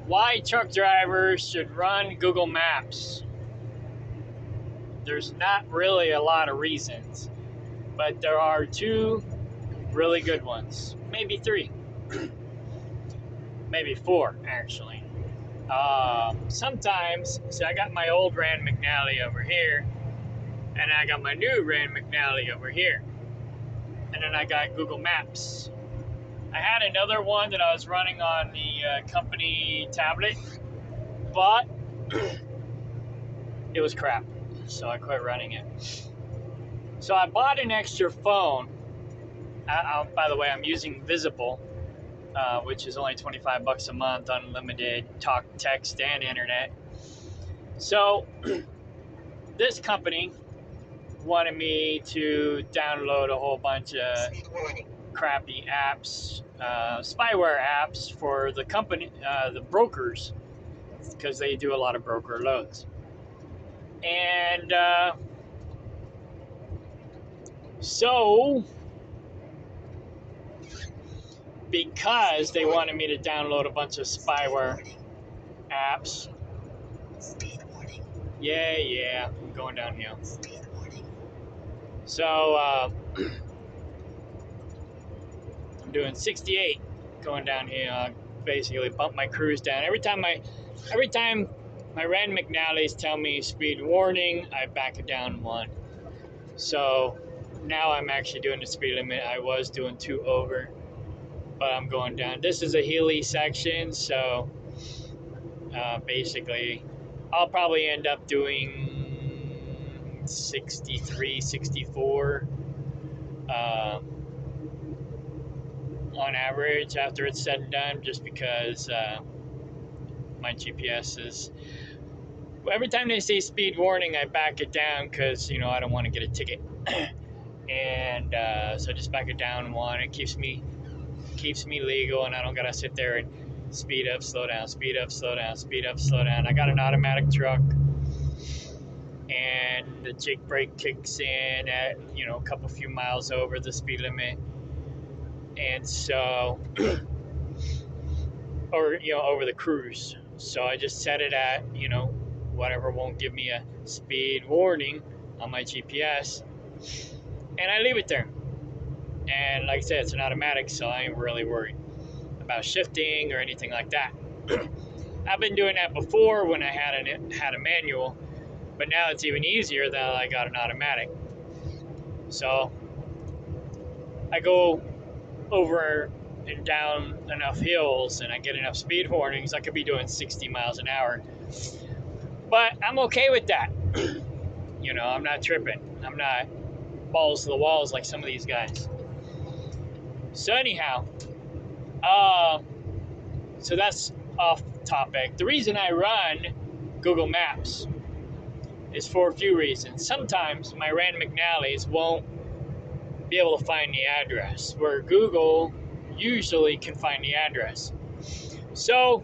Why truck drivers should run Google Maps. There's not really a lot of reasons, but there are two really good ones. Maybe three. Maybe four, actually. Sometimes, so I got my old Rand McNally over here, and I got my new Rand McNally over here. And then I got Google Maps. I had another one that I was running on the company tablet, but it was crap, so I quit running it. So I bought an extra phone. By the way, I'm using Visible, which is only $25 a month, unlimited talk, text, and internet. So this company wanted me to download a whole bunch of crappy apps, spyware apps for the company, the brokers, because they do a lot of broker loads. And so, because they wanted me to download a bunch of spyware apps, yeah, I'm going downhill. So, I'm doing 68 going down here. Basically, bump my cruise down. Every time my Rand McNally's tell me speed warning, I back it down one. So now I'm actually doing the speed limit. I was doing 2 over, but I'm going down. This is a hilly section, so basically, I'll probably end up doing 63, 64. On average after it's said and done, just because my GPS is, every time they say speed warning, I back it down because I don't want to get a ticket. And so I just back it down one. It keeps me legal, and I don't gotta sit there and speed up, slow down, speed up, slow down, speed up, slow down. I got an automatic truck, and the jake brake kicks in at a few miles over the speed limit. And so, or over the cruise. So I just set it at whatever won't give me a speed warning on my GPS, and I leave it there. And like I said, it's an automatic, so I ain't really worried about shifting or anything like that. I've been doing that before when I had a manual, but now it's even easier that I got an automatic. So I go over and down enough hills and I get enough speed warnings, I could be doing 60 miles an hour. But I'm okay with that. I'm not tripping. I'm not balls to the walls like some of these guys. So anyhow, so that's off topic. The reason I run Google Maps is for a few reasons. Sometimes my Rand McNally's won't be able to find the address, where Google usually can find the address. So,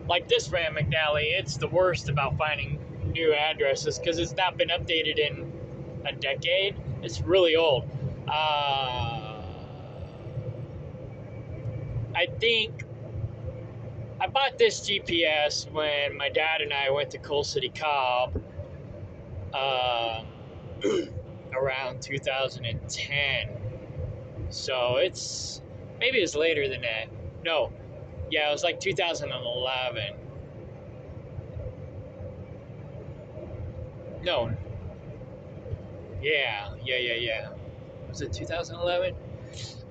like this Rand McNally, it's the worst about finding new addresses because it's not been updated in a decade. It's really old. I think I bought this GPS when my dad and I went to Coal City Cobb around 2010. So maybe it's later than that. No. Yeah, it was like 2011. No. Yeah. Was it 2011?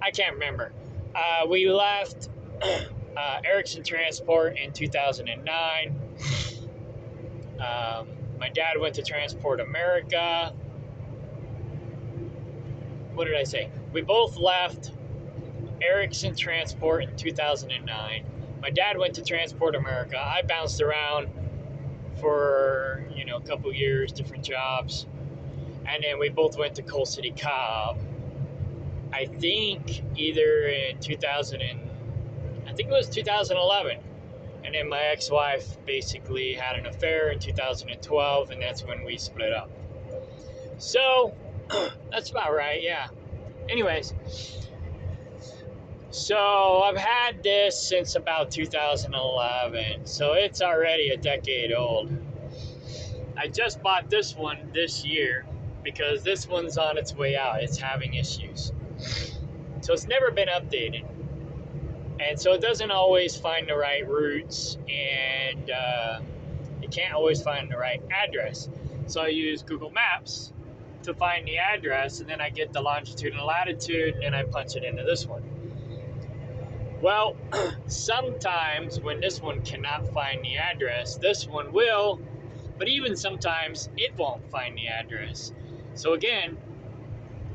I can't remember. We left Erickson Transport in 2009. My dad went to Transport America. What did I say? We both left Erickson Transport in 2009. My dad went to Transport America. I bounced around for a couple years, different jobs, and then we both went to Coal City Cobb. I think either in 2011, and then my ex-wife basically had an affair in 2012, and that's when we split up. So that's about right, yeah. Anyways, So I've had this since about 2011, so it's already a decade old. I just bought this one this year because this one's on its way out. It's having issues. So it's never been updated. And so it doesn't always find the right routes, and it can't always find the right address. So I use Google Maps to find the address, and then I get the longitude and latitude, and I punch it into this one. Well, sometimes when this one cannot find the address, this one will, but even sometimes it won't find the address. So again,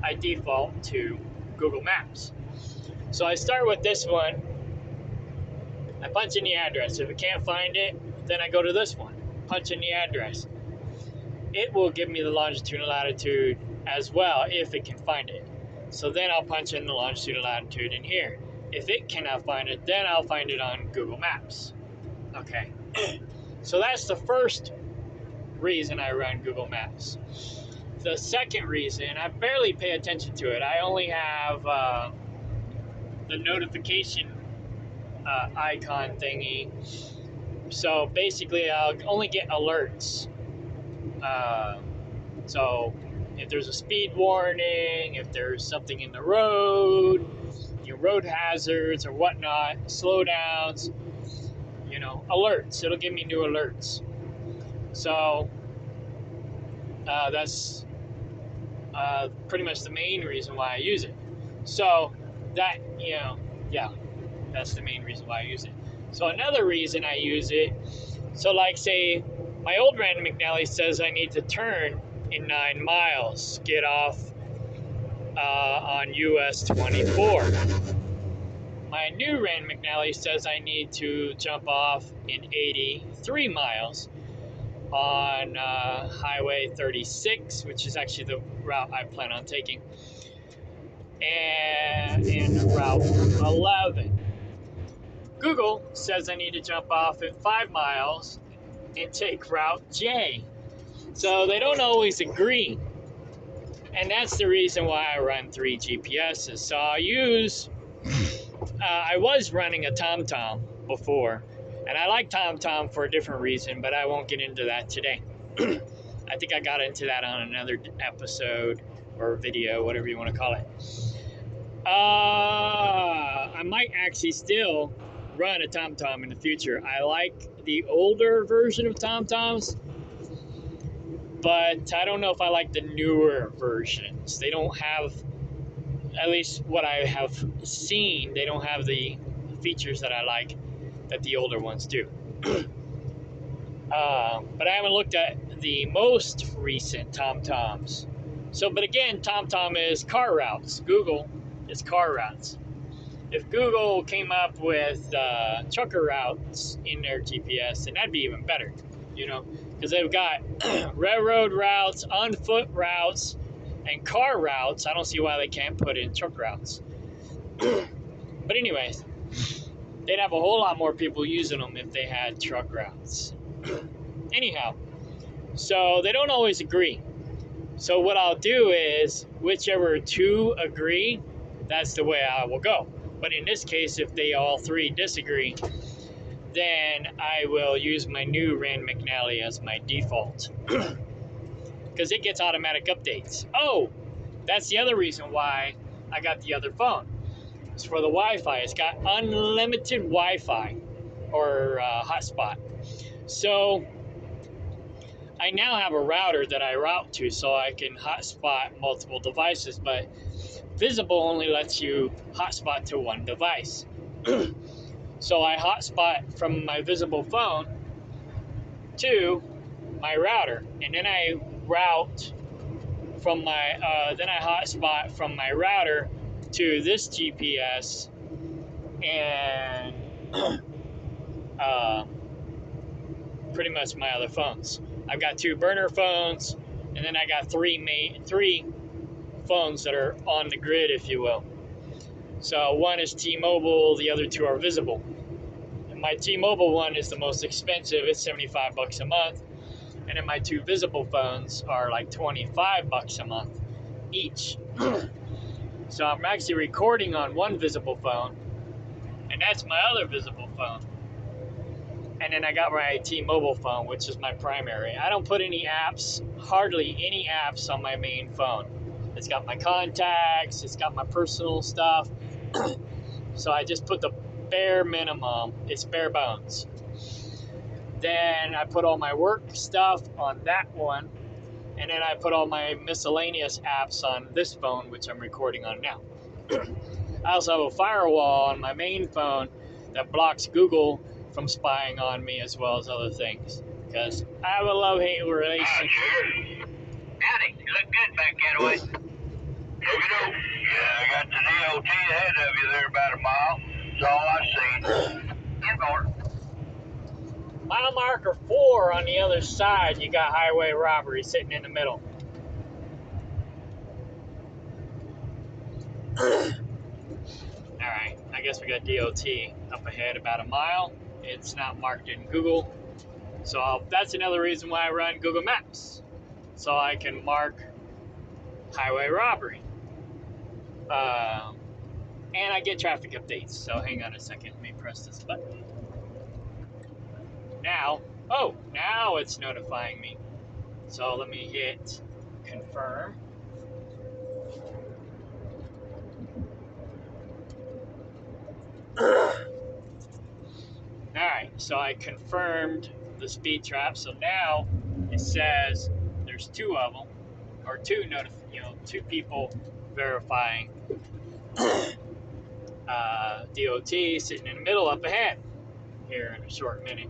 I default to Google Maps. So I start with this one. I punch in the address. If it can't find it, then I go to this one, punch in the address. It will give me the longitude and latitude as well if it can find it. So then I'll punch in the longitude and latitude in here. If it cannot find it, then I'll find it on Google Maps. Okay. So that's the first reason I run Google Maps. The second reason, I barely pay attention to it. I only have the notification icon thingy. So basically, I'll only get alerts. So if there's a speed warning, if there's something in the road, road hazards or whatnot, slowdowns, alerts. It'll give me new alerts. So that's pretty much the main reason why I use it. So that, that's the main reason why I use it. So another reason I use it, so like say my old Rand McNally says I need to turn in 9 miles, get off on US 24. My new Rand McNally says I need to jump off in 83 miles on Highway 36, which is actually the route I plan on taking, and in Route 11. Google says I need to jump off at 5 miles and take Route J. So they don't always agree. And that's the reason why I run 3 GPSs. So I was running a TomTom before, and I like TomTom for a different reason, but I won't get into that today. I think I got into that on another episode or video, whatever you want to call it. I might actually still run a TomTom in the future. I like the older version of TomToms, but I don't know if I like the newer versions. They don't have, at least what I have seen, they don't have the features that I like that the older ones do. But I haven't looked at the most recent TomToms. So, but again, TomTom is car routes. Google is car routes. If Google came up with trucker routes in their GPS, then that'd be even better, because they've got railroad routes, on foot routes, and car routes. I don't see why they can't put in truck routes. But anyways, they'd have a whole lot more people using them if they had truck routes. Anyhow, so they don't always agree. So what I'll do is, whichever two agree, that's the way I will go. But in this case, if they all three disagree, then I will use my new Rand McNally as my default. Because it gets automatic updates. Oh, that's the other reason why I got the other phone. It's for the Wi-Fi. It's got unlimited Wi-Fi or hotspot. So I now have a router that I route to so I can hotspot multiple devices, but Visible only lets you hotspot to one device. So I hotspot from my Visible phone to my router, and then I route from then I hotspot from my router to this GPS and pretty much my other phones. I've got 2 burner phones, and then I got 3 phones that are on the grid, if you will. So one is T-Mobile, the other 2 are Visible. And my T-Mobile one is the most expensive. It's $75 a month. And then my 2 Visible phones are like $25 a month each. So I'm actually recording on one Visible phone, and that's my other visible phone. And then I got my T-Mobile phone, which is my primary. I don't put any apps, hardly any apps on my main phone. It's got my contacts, it's got my personal stuff. So I just put the bare minimum, it's bare bones. Then I put all my work stuff on that one. And then I put all my miscellaneous apps on this phone, which I'm recording on now. I also have a firewall on my main phone that blocks Google from spying on me as well as other things. Because I have a love-hate relationship. Howdy, you look good back that way. Yeah, I got the DOT ahead of you there about a mile. That's all I seen. Inboard. Mile marker 4 on the other side, you got highway robbery sitting in the middle. Alright, I guess we got DOT up ahead about a mile. It's not marked in Google. So that's another reason why I run Google Maps. So I can mark highway robbery. And I get traffic updates. So hang on a second, let me press this button. Now it's notifying me. So let me hit confirm. Alright, so I confirmed the speed trap. So now it says there's two of them, or two people verifying DOT sitting in the middle up ahead here in a short minute.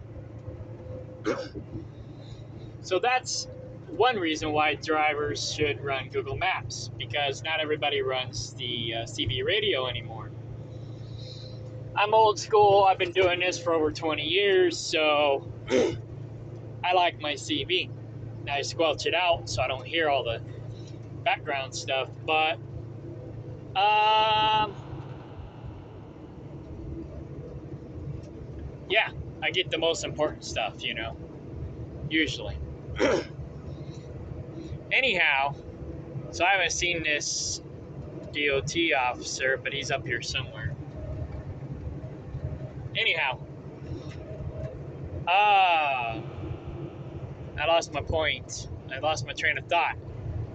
So that's one reason why drivers should run Google Maps, because not everybody runs the CB radio anymore. I'm old school. I've been doing this for over 20 years, so I like my CB. I squelch it out so I don't hear all the background stuff, but yeah, I get the most important stuff, usually. Anyhow, so I haven't seen this DOT officer, but he's up here somewhere. Anyhow, I lost my point. I lost my train of thought.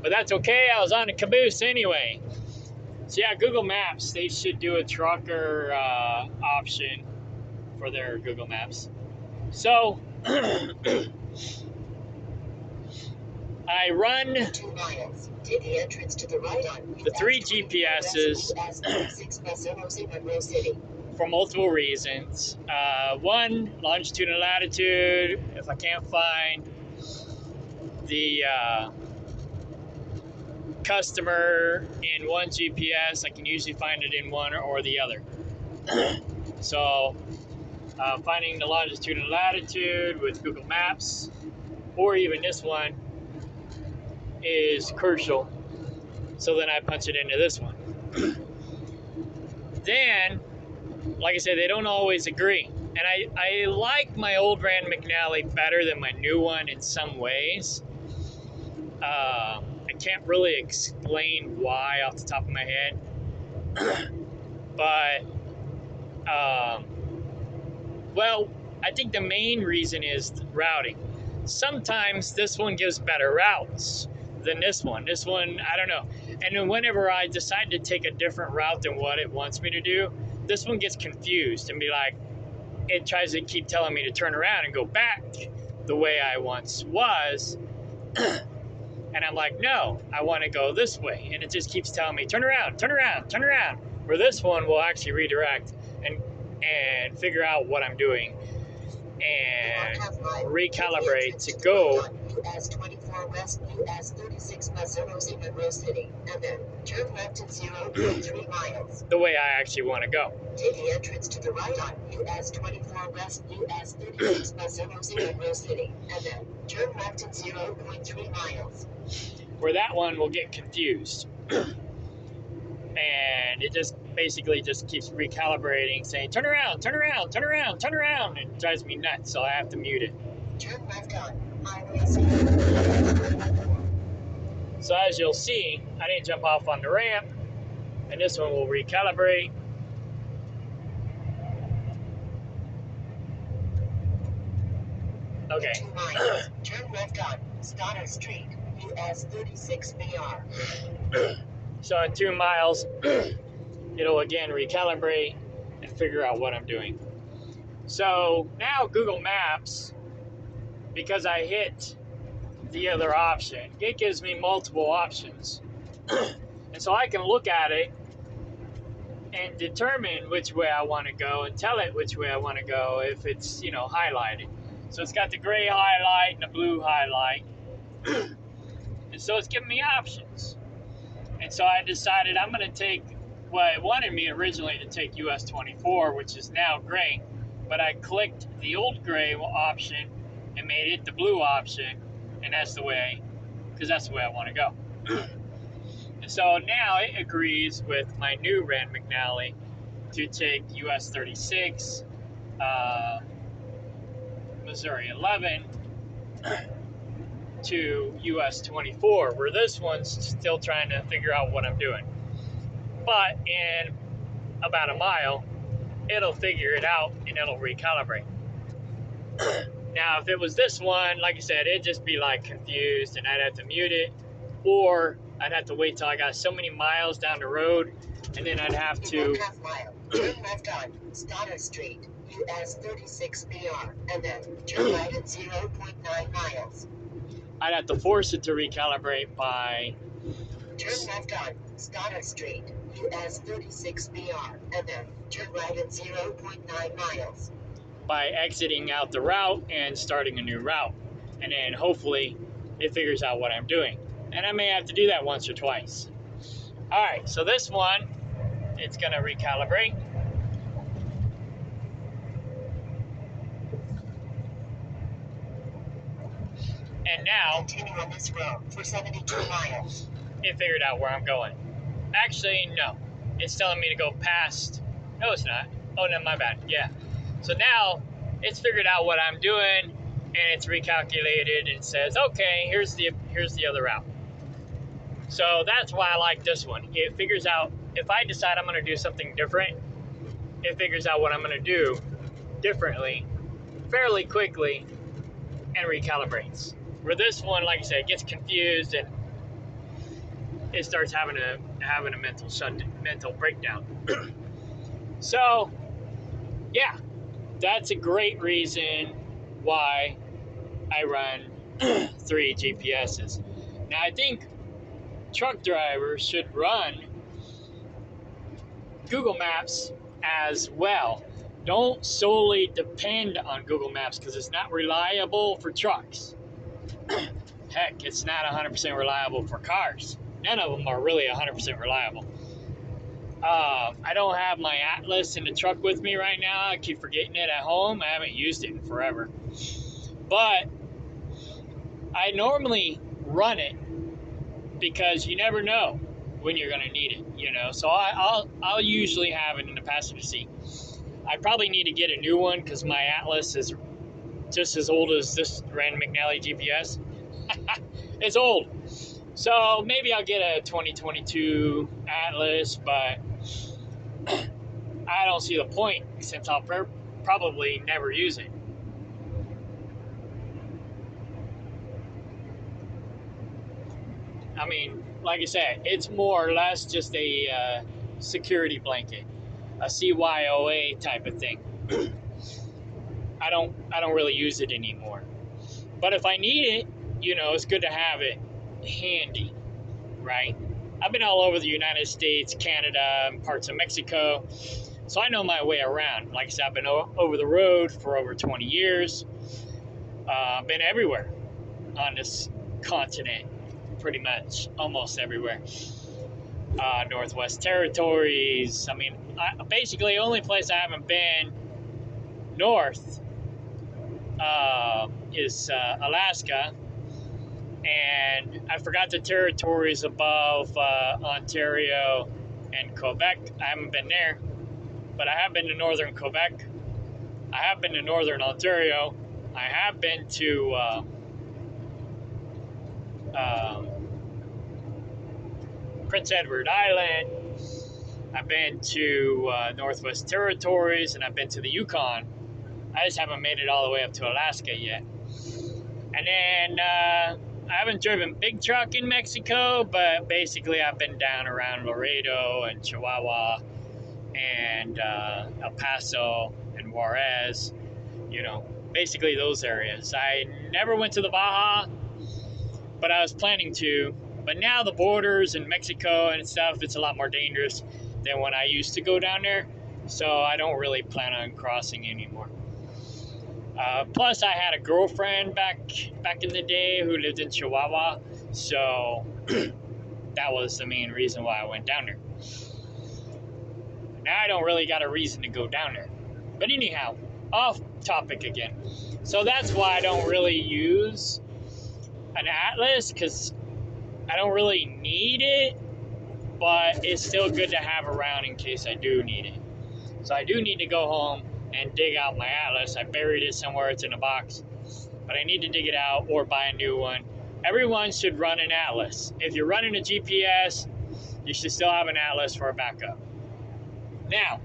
But that's okay, I was on a caboose anyway. So yeah, Google Maps, they should do a trucker option for their Google Maps. So, I run 2 miles. Take the entrance to the right on the 3 GPSs for multiple reasons. One, longitude and latitude. If I can't find the customer in one GPS, I can usually find it in one or the other. So finding the longitude and latitude with Google Maps, or even this one, is crucial. So then I punch it into this one. Then, like I said, they don't always agree. And I like my old Rand McNally better than my new one in some ways. I can't really explain why off the top of my head. But, well, I think the main reason is routing. Sometimes this one gives better routes than this one. This one, I don't know. And then whenever I decide to take a different route than what it wants me to do, this one gets confused and be like, it tries to keep telling me to turn around and go back the way I once was. And I'm like, no, I want to go this way. And it just keeps telling me, turn around, turn around, turn around. Where this one will actually redirect and figure out what I'm doing and recalibrate to go US 24 West, US 36 Mazzano's in Monroe City, and then turn left at 0.3 miles. the way I actually want to go. Take the entrance to the right on US 24 West, US 36 Mazzano's in Monroe City, and then turn left at 0.3 miles. Where that one will get confused. And it just basically just keeps recalibrating, saying, turn around, turn around, turn around, turn around. And it drives me nuts, so I have to mute it. Turn left on Highway. So as you'll see, I didn't jump off on the ramp, and this one will recalibrate. Okay. 2 miles. Turn left on Stoddard Street, US 36 BR. So in 2 miles, it'll again recalibrate and figure out what I'm doing. So now Google Maps, because I hit the other option, it gives me multiple options. And so I can look at it and determine which way I want to go and tell it which way I want to go if it's, highlighted. So it's got the gray highlight and the blue highlight. And so it's giving me options. And so I decided I'm going to take what it wanted me originally to take US 24, which is now gray, but I clicked the old gray option and made it the blue option, and that's the way, because that's the way I want to go. And so now it agrees with my new Rand McNally to take US 36, Missouri 11 to US 24, where this one's still trying to figure out what I'm doing. But in about a mile, it'll figure it out and it'll recalibrate. Now, if it was this one, like I said, it'd just be like confused and I'd have to mute it, or I'd have to wait till I got so many miles down the road, and then I'd have to. 1/2 mile. Turn left on Stoddard Street, US 36 BR, and then turn right at 0.9 miles. I'd have to force it to recalibrate by. Turn left on Stoddard Street, US 36 BR, and then turn right at 0.9 miles. By exiting out the route and starting a new route. And then hopefully it figures out what I'm doing. And I may have to do that once or twice. All right, so this one, it's going to recalibrate. And now, continue on this road for 72 miles. It figured out where I'm going. Actually, no. It's telling me to go past. No, it's not. Oh, no, my bad. Yeah. So now it's figured out what I'm doing, and it's recalculated and says, okay, here's the other route. So that's why I like this one. It figures out, if I decide I'm going to do something different, it figures out what I'm going to do differently fairly quickly and recalibrates. Where this one, like I said, gets confused and it starts having a mental breakdown. So, yeah, that's a great reason why I run 3 GPSs. Now, I think truck drivers should run Google Maps as well. Don't solely depend on Google Maps because it's not reliable for trucks. Heck, it's not 100% reliable for cars. None of them are really 100% reliable. I don't have my Atlas in the truck with me right now. I keep forgetting it at home. I haven't used it in forever. But I normally run it because you never know when you're going to need it, So I'll usually have it in the passenger seat. I probably need to get a new one because my Atlas is just as old as this Rand McNally GPS. It's old. So maybe I'll get a 2022 Atlas, but I don't see the point since I'll probably never use it. I mean, like I said, it's more or less just a security blanket, a CYOA type of thing. I don't really use it anymore. But if I need it, it's good to have it handy, right? I've been all over the United States, Canada, and parts of Mexico, so I know my way around. Like I said, I've been over the road for over 20 years. I've been everywhere on this continent, pretty much, almost everywhere. Northwest Territories. I mean, basically, the only place I haven't been north is Alaska. And I forgot the territories above Ontario and Quebec. I haven't been there, but I have been to northern Quebec. I have been to northern Ontario. I have been to Prince Edward Island. I've been to Northwest Territories, and I've been to the Yukon. I just haven't made it all the way up to Alaska yet. And then I haven't driven big truck in Mexico, but basically I've been down around Laredo and Chihuahua and El Paso and Juarez, you know, basically those areas. I never went to the Baja, but I was planning to. But now the borders in Mexico and stuff, it's a lot more dangerous than when I used to go down there. So I don't really plan on crossing anymore. Plus, I had a girlfriend back in the day who lived in Chihuahua, so that was the main reason why I went down there. Now I don't really got a reason to go down there. But anyhow, off topic again. So that's why I don't really use an atlas, because I don't really need it, but it's still good to have around in case I do need it. So I do need to go home and dig out my atlas. I buried it somewhere, it's in a box, but I need to dig it out or buy a new one. Everyone should run an atlas. If you're running a GPS, you should still have an atlas for a backup. Now,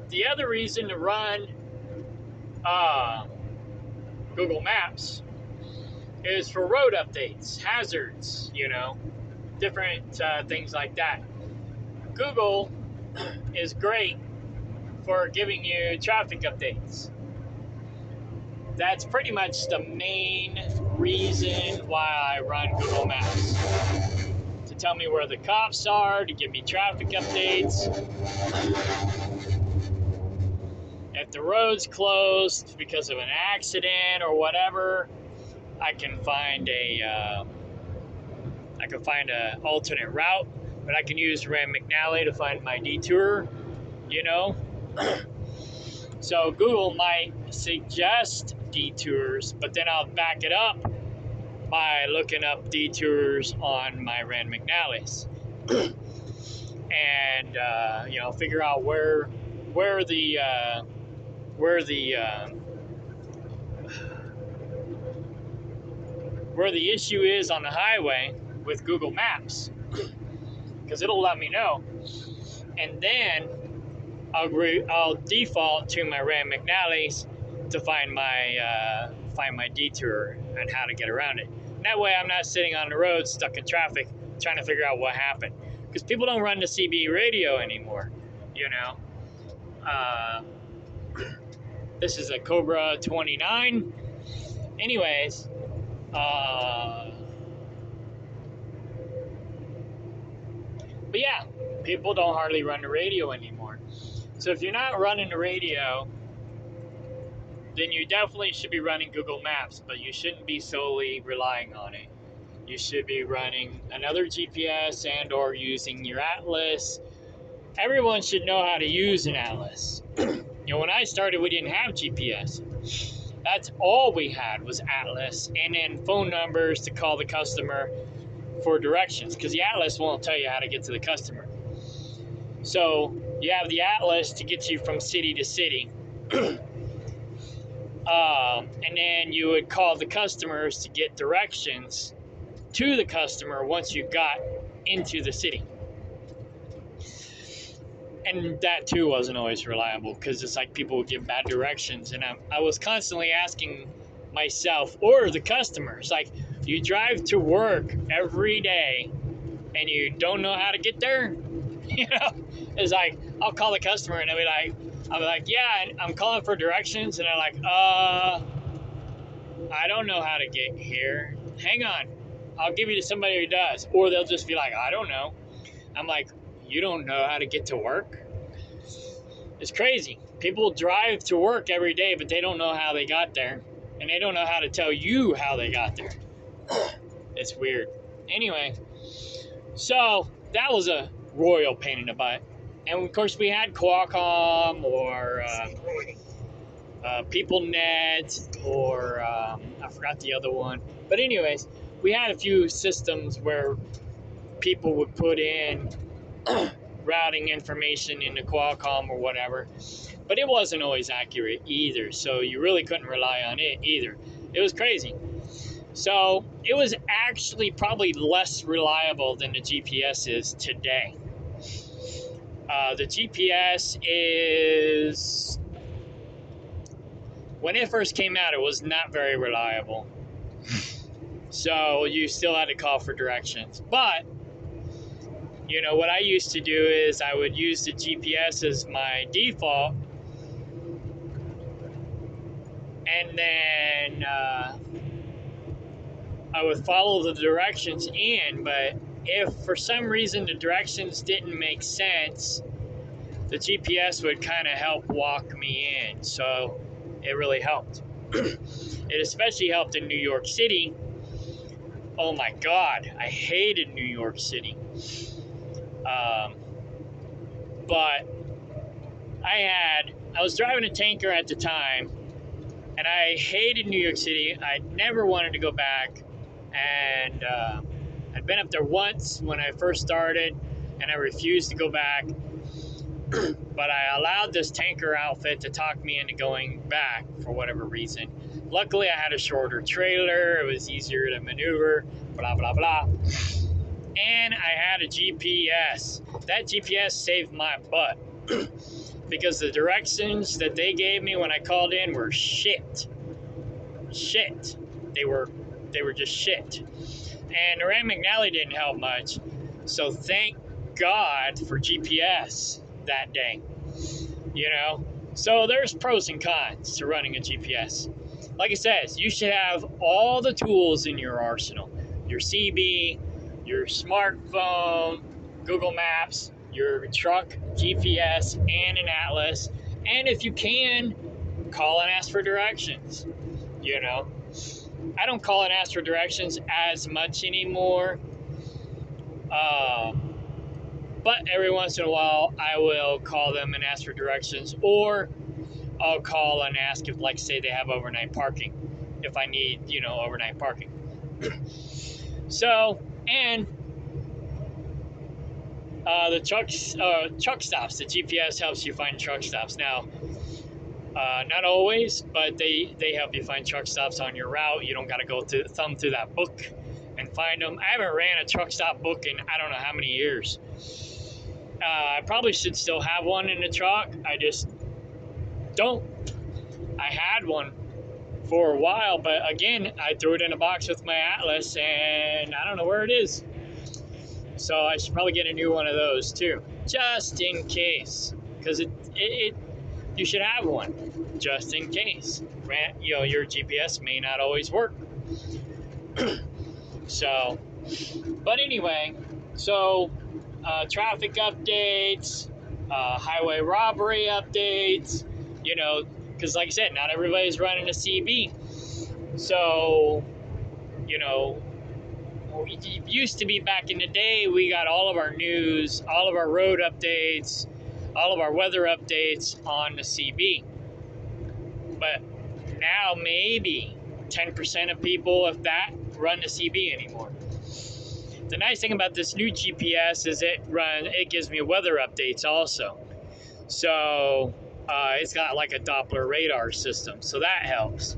the other reason to run Google Maps is for road updates, hazards, different things like that. Google is great for giving you traffic updates. That's pretty much the main reason why I run Google Maps. To tell me where the cops are, to give me traffic updates. If the road's closed because of an accident or whatever, I can find a alternate route, but I can use Rand McNally to find my detour, So Google might suggest detours, but then I'll back it up by looking up detours on my Rand McNally's, and figure out where the issue is on the highway with Google Maps, because it'll let me know, and then I'll default to my Rand McNally's to find my detour and how to get around it. And that way I'm not sitting on the road stuck in traffic trying to figure out what happened. Because people don't run the CB radio anymore, This is a Cobra 29. Anyways, but yeah, people don't hardly run the radio anymore. So if you're not running the radio, then you definitely should be running Google Maps, but you shouldn't be solely relying on it. You should be running another GPS and or using your atlas. Everyone should know how to use an atlas. When I started, we didn't have GPS. That's all we had was atlas and then phone numbers to call the customer for directions, because the atlas won't tell you how to get to the customer. So you have the atlas to get you from city to city. And then you would call the customers to get directions to the customer once you got into the city. And that too wasn't always reliable, because it's like people would give bad directions, and I was constantly asking myself or the customers, like, you drive to work every day and you don't know how to get there? It's like, I'll call the customer and I'll be like, yeah, I'm calling for directions, and they're like, I don't know how to get here. Hang on, I'll give you to somebody who does. Or they'll just be like, I don't know. I'm like, you don't know how to get to work? It's crazy. People drive to work every day, but they don't know how they got there. And they don't know how to tell you how they got there. It's weird. Anyway, so that was a royal pain in the butt. And of course, we had Qualcomm or PeopleNet or I forgot the other one. But anyways, we had a few systems where people would put in routing information into Qualcomm or whatever, but it wasn't always accurate either, so you really couldn't rely on it either. It was crazy. So it was actually probably less reliable than the GPS is today. The GPS is when it first came out, it was not very reliable. So you still had to call for directions. But, you know, what I used to do is I would use the GPS as my default, and then I would follow the directions in. But if for some reason the directions didn't make sense, the GPS would kind of help walk me in. So it really helped. It especially helped in New York City. Oh my God, I hated New York City. But I was driving a tanker at the time, and I hated New York City. I never wanted to go back, and I'd been up there once when I first started, and I refused to go back. But I allowed this tanker outfit to talk me into going back for whatever reason. Luckily, I had a shorter trailer. It was easier to maneuver, blah, blah, blah. And I had a GPS. That GPS saved my butt because the directions that they gave me when I called in were shit. Shit. They were just shit. And Rand McNally didn't help much. So thank God for GPS that day. You know? So there's pros and cons to running a GPS. Like it says, you should have all the tools in your arsenal. Your CB, your smartphone, Google Maps, your truck GPS, and an atlas. And if you can, call and ask for directions. You know? I don't call and ask for directions as much anymore. But every once in a while, I will call them and ask for directions, or I'll call and ask if, like, say they have overnight parking, if I need, you know, overnight parking. So, and the truck stops, the GPS helps you find truck stops. Now, not always, but they help you find truck stops on your route. You don't got to go thumb through that book and find them. I haven't ran a truck stop book in I don't know how many years. I probably should still have one in the truck. I just don't. I had one for a while, but again, I threw it in a box with my atlas, and I don't know where it is. So I should probably get a new one of those too, just in case, because you should have one, just in case. You know, your GPS may not always work. So, but anyway, so traffic updates, highway robbery updates, you know, because like I said, not everybody's running a CB. So, you know, it used to be back in the day, we got all of our news, all of our road updates, all of our weather updates on the CB. But now maybe 10% of people, if that, run the CB anymore. The nice thing about this new GPS is it gives me weather updates also. So it's got like a Doppler radar system, so that helps.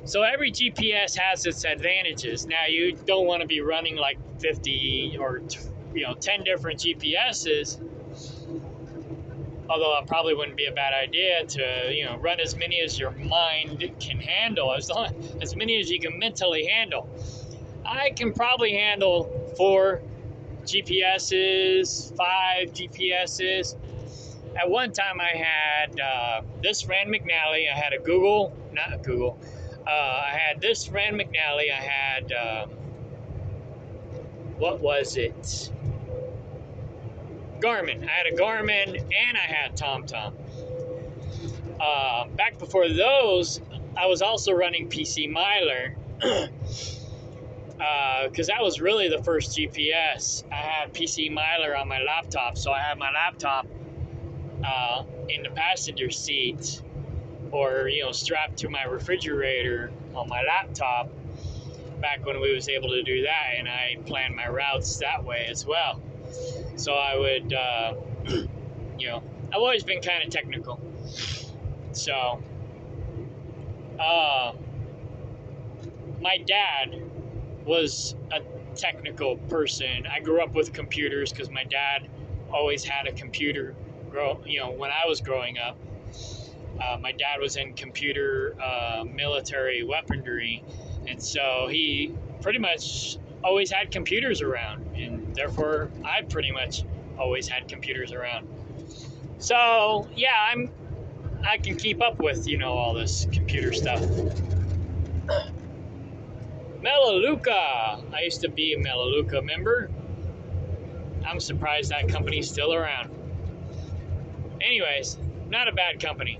So every GPS has its advantages. Now you don't want to be running like 50 or 10 different GPSs. Although it probably wouldn't be a bad idea to run as many as your mind can handle, as many as you can mentally handle. I can probably handle 4 GPSs, 5 GPSs. At one time I had this Rand McNally, I had I had this Rand McNally, I had, what was it? Garmin. I had a Garmin and I had TomTom. Back before those, I was also running PC Miler. Because that was really the first GPS. I had PC Miler on my laptop, so I had my laptop in the passenger seat, or strapped to my refrigerator on my laptop. Back when we was able to do that, and I planned my routes that way as well. So I would, I've always been kind of technical. So, my dad was a technical person. I grew up with computers because my dad always had a computer when I was growing up. My dad was in computer military weaponry, and so he pretty much always had computers around, and therefore I pretty much always had computers around. So yeah, I can keep up with all this computer stuff. Melaleuca. I used to be a Melaleuca member. I'm surprised that company's still around. Anyways, not a bad company,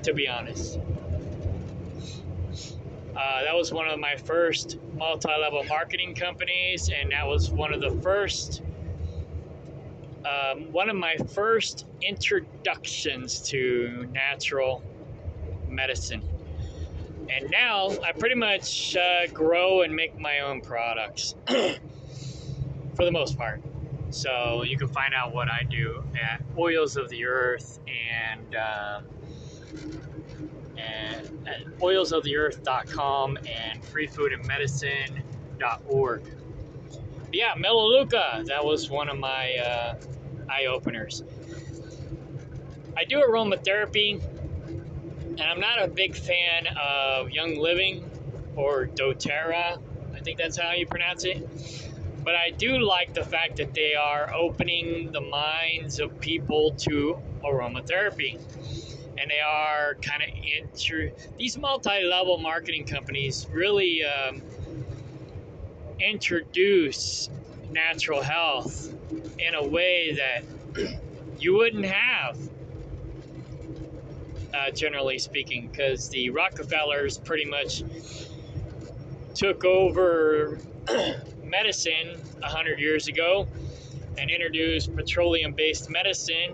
to be honest. That was one of my first multi-level marketing companies, and that was one of my first introductions to natural medicine. And now I pretty much grow and make my own products for the most part. So you can find out what I do at at oilsoftheearth.com and freefoodandmedicine.org. Yeah, Melaleuca, that was one of my eye openers. I do aromatherapy, and I'm not a big fan of Young Living or doTERRA. I think that's how you pronounce it. But I do like the fact that they are opening the minds of people to aromatherapy. And they are kind of these multi-level marketing companies really introduce natural health in a way that you wouldn't have, generally speaking, because the Rockefellers pretty much took over medicine 100 years ago and introduced petroleum-based medicine.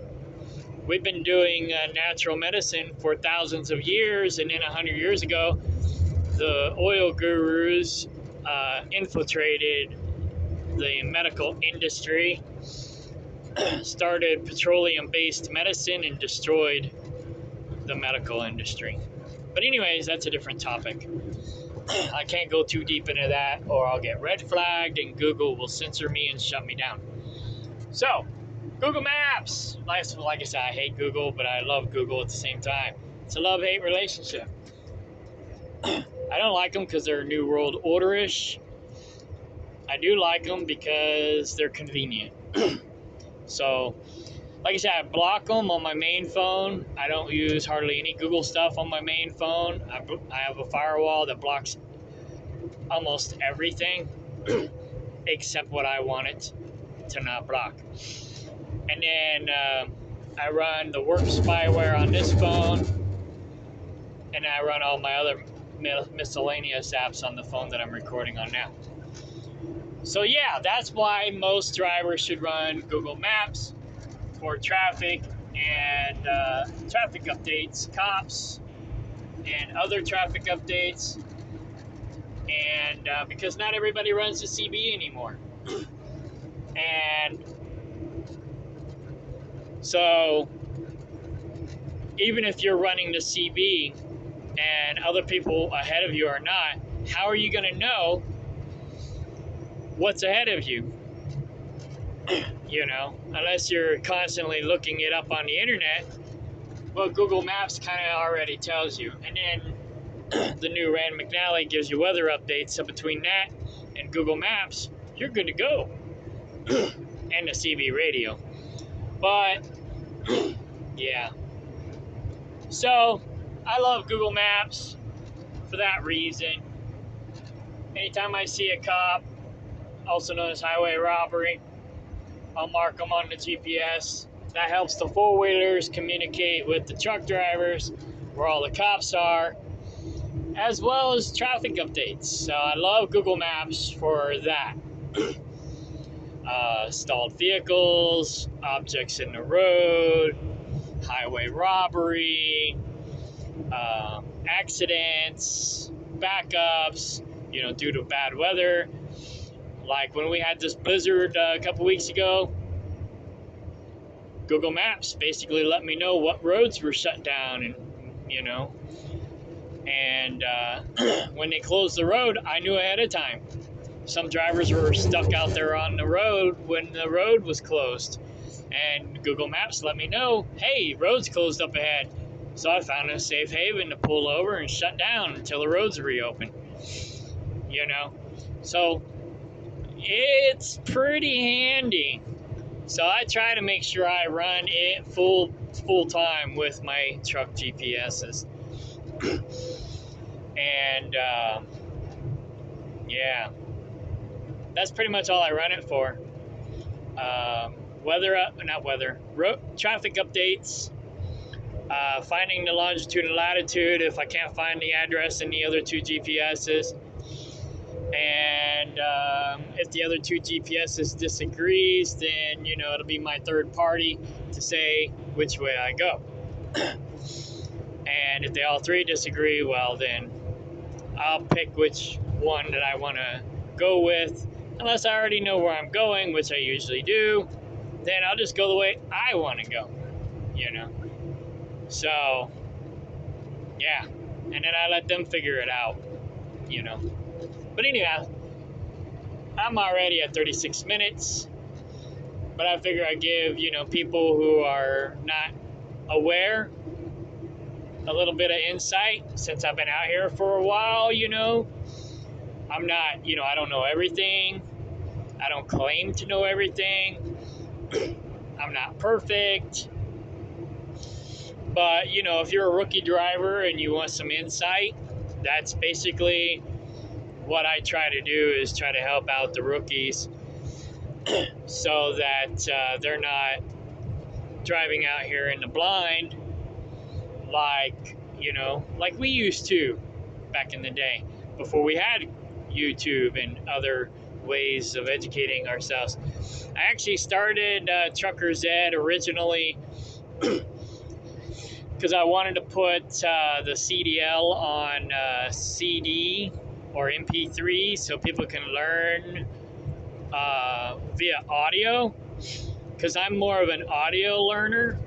We've been doing natural medicine for thousands of years, and then 100 years ago, the oil gurus infiltrated the medical industry, started petroleum-based medicine, and destroyed the medical industry. But anyways, that's a different topic. I can't go too deep into that, or I'll get red flagged and Google will censor me and shut me down. So, Google Maps. Like I said, I hate Google, but I love Google at the same time. It's a love-hate relationship. I don't like them because they're New World Order-ish. I do like them because they're convenient. So, like I said, I block them on my main phone. I don't use hardly any Google stuff on my main phone. I have a firewall that blocks almost everything except what I want it to not block. And then I run the work spyware on this phone, and I run all my other miscellaneous apps on the phone that I'm recording on now. So yeah, that's why most drivers should run Google Maps for traffic and traffic updates, cops, and other traffic updates. And because not everybody runs the CB anymore. And so even if you're running the CB and other people ahead of you are not, how are you going to know what's ahead of you? Unless you're constantly looking it up on the internet. Well, Google Maps kind of already tells you. And then the new Rand McNally gives you weather updates. So between that and Google Maps, you're good to go. And the CB radio. But, yeah. So, I love Google Maps for that reason. Anytime I see a cop, also known as highway robbery, I'll mark them on the GPS. That helps the four-wheelers communicate with the truck drivers where all the cops are, as well as traffic updates. So I love Google Maps for that. Stalled vehicles, objects in the road, highway robbery, accidents, backups, due to bad weather. Like when we had this blizzard a couple weeks ago, Google Maps basically let me know what roads were shut down, and when they closed the road, I knew ahead of time. Some drivers were stuck out there on the road when the road was closed, and Google Maps let me know, hey, road's closed up ahead. So I found a safe haven to pull over and shut down until the roads reopen. You know, so it's pretty handy. So I try to make sure I run it full time with my truck GPSs, and yeah, that's pretty much all I run it for. Traffic updates, finding the longitude and latitude if I can't find the address in the other two GPSs, and if the other two GPSs disagrees, then it'll be my third party to say which way I go. And if they all three disagree, well, then I'll pick which one that I want to go with. Unless I already know where I'm going, which I usually do, then I'll just go the way I want to go, So, yeah. And then I let them figure it out, But anyhow, I'm already at 36 minutes. But I figure I give, people who are not aware a little bit of insight since I've been out here for a while, I'm not, I don't know everything. I don't claim to know everything. I'm not perfect. But, if you're a rookie driver and you want some insight, that's basically what I try to do, is try to help out the rookies so that they're not driving out here in the blind like we used to back in the day before we had YouTube and other ways of educating ourselves. I actually started Truckers Ed originally because I wanted to put the CDL on CD or MP3 so people can learn via audio, because I'm more of an audio learner.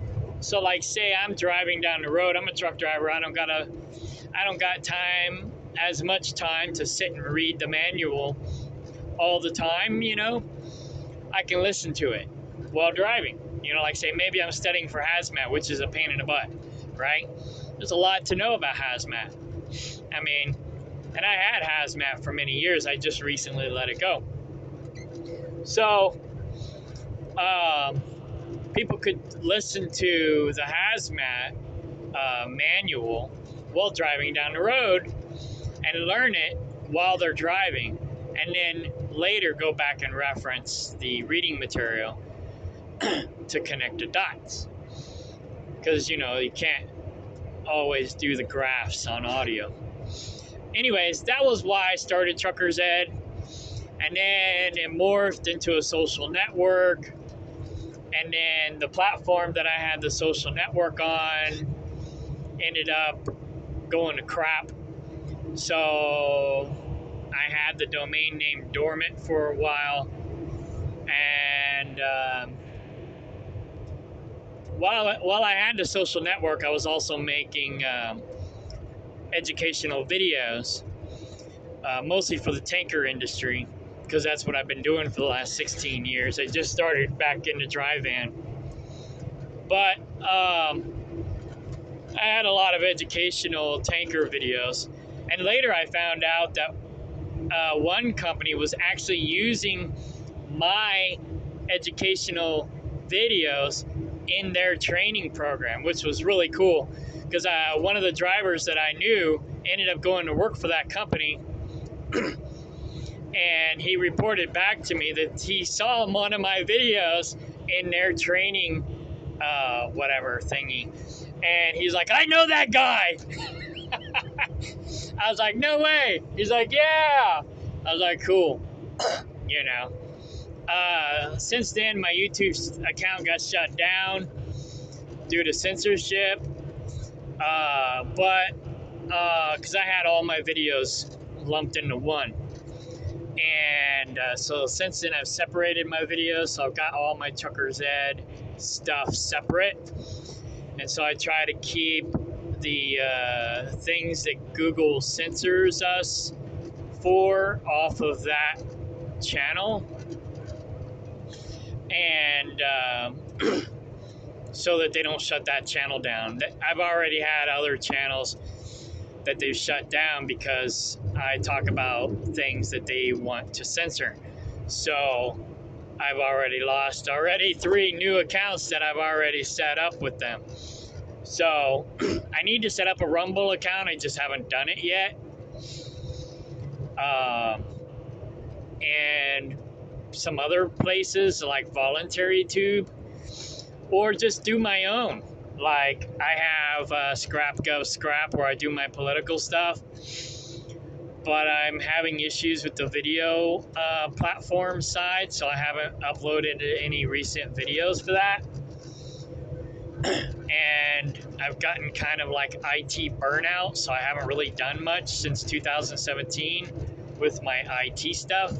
So like, say I'm driving down the road, I'm a truck driver, I don't got as much time to sit and read the manual all the time, I can listen to it while driving. Like, say maybe I'm studying for hazmat, which is a pain in the butt, right? There's a lot to know about hazmat. I mean, and I had hazmat for many years. I just recently let it go. So, people could listen to the hazmat manual while driving down the road and learn it while they're driving, and then later go back and reference the reading material to connect the dots. Because, you can't always do the graphs on audio. Anyways, that was why I started Truckers Ed. And then it morphed into a social network. And then the platform that I had the social network on ended up going to crap. So I had the domain name dormant for a while. And while I had the social network, I was also making educational videos, mostly for the tanker industry, because that's what I've been doing for the last 16 years. I just started back in the dry van. But I had a lot of educational tanker videos. And later I found out that one company was actually using my educational videos in their training program, which was really cool, because one of the drivers that I knew ended up going to work for that company. And he reported back to me that he saw one of my videos in their training whatever thingy, and he's like, I know that guy. I was like, no way. He's like, yeah. I was like, cool. Since then my YouTube account got shut down due to censorship, but because I had all my videos lumped into one. And so since then I've separated my videos, so I've got all my Truckers Ed stuff separate. And so I try to keep the things that Google censors us for off of that channel. And so that they don't shut that channel down. I've already had other channels that they've shut down because I talk about things that they want to censor. So I've already lost 3 new accounts that I've already set up with them. So I need to set up a Rumble account. I just haven't done it yet. And some other places like Voluntary Tube, or just do my own. Like I have Scrap Gov Scrap where I do my political stuff, but I'm having issues with the video platform side, so I haven't uploaded any recent videos for that. And I've gotten kind of like IT burnout, so I haven't really done much since 2017 with my IT stuff.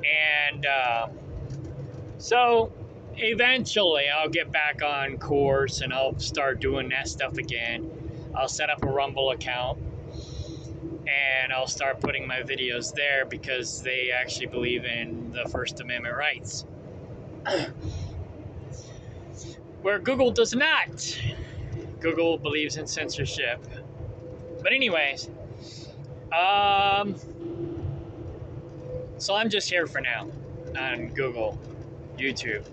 And so eventually I'll get back on course and I'll start doing that stuff again. I'll set up a Rumble account and I'll start putting my videos there because they actually believe in the First Amendment rights. Where Google does not. Google believes in censorship. But anyways, so I'm just here for now on Google, YouTube.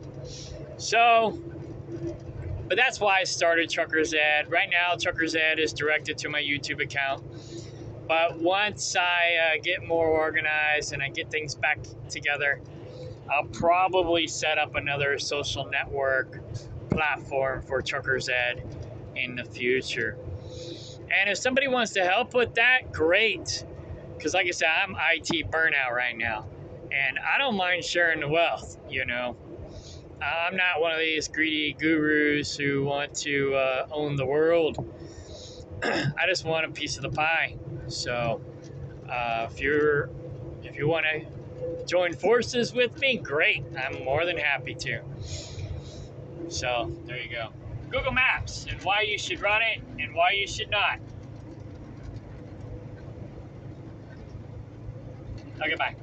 So, but that's why I started Truckers Ed. Right now, Truckers Ed is directed to my YouTube account. But once I get more organized and I get things back together, I'll probably set up another social network platform for Truckers Ed in the future. And if somebody wants to help with that, great. Because like I said, I'm IT burnout right now. And I don't mind sharing the wealth, you know. I'm not one of these greedy gurus who want to own the world. I just want a piece of the pie. So if you want to join forces with me, great. I'm more than happy to. So there you go. Google Maps and why you should run it and why you should not. Okay, bye.